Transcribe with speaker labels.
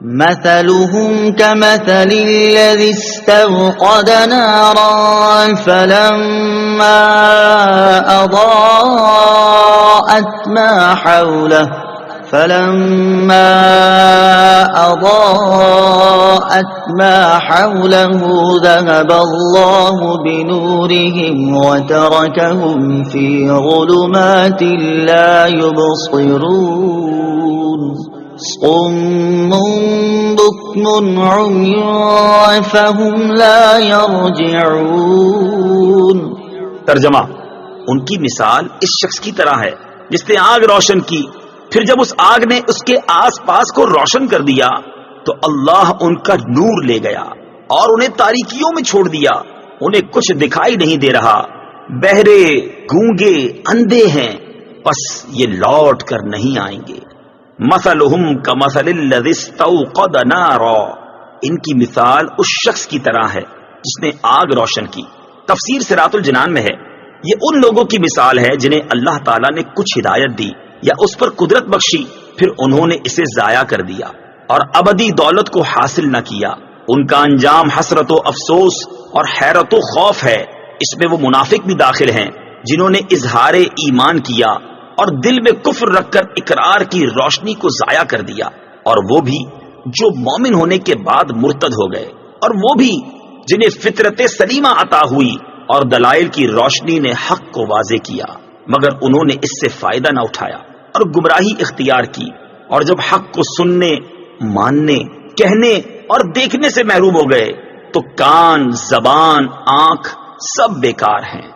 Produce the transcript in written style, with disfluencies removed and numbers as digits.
Speaker 1: مثلهم كمثل الذي استوقد نارا فلما أضاءت ما حوله ذهب الله بنورهم وتركهم في ظلمات لا يبصرون صم بكم عمي فهم لا يرجعون۔
Speaker 2: ترجمہ، ان کی مثال اس شخص کی طرح ہے جس نے آگ روشن کی، پھر جب اس آگ نے اس کے آس پاس کو روشن کر دیا تو اللہ ان کا نور لے گیا اور انہیں تاریکیوں میں چھوڑ دیا، انہیں کچھ دکھائی نہیں دے رہا، بہرے، گونگے، اندھے ہیں، بس یہ لوٹ کر نہیں آئیں گے۔ مثلہم کمثل الذی استوقد نارا، ان کی مثال اس شخص کی طرح ہے جس نے آگ روشن کی۔ تفسیر صراط الجنان میں ہے، یہ ان لوگوں کی مثال ہے جنہیں اللہ تعالیٰ نے کچھ ہدایت دی یا اس پر قدرت بخشی، پھر انہوں نے اسے ضائع کر دیا اور ابدی دولت کو حاصل نہ کیا۔ ان کا انجام حسرت و افسوس اور حیرت و خوف ہے۔ اس میں وہ منافق بھی داخل ہیں جنہوں نے اظہار ایمان کیا اور دل میں کفر رکھ کر اقرار کی روشنی کو ضائع کر دیا، اور وہ بھی جو مومن ہونے کے بعد مرتد ہو گئے، اور وہ بھی جنہیں فطرت سلیمہ عطا ہوئی اور دلائل کی روشنی نے حق کو واضح کیا، مگر انہوں نے اس سے فائدہ نہ اٹھایا اور گمراہی اختیار کی، اور جب حق کو سننے، ماننے، کہنے اور دیکھنے سے محروم ہو گئے تو کان، زبان، آنکھ سب بیکار ہیں۔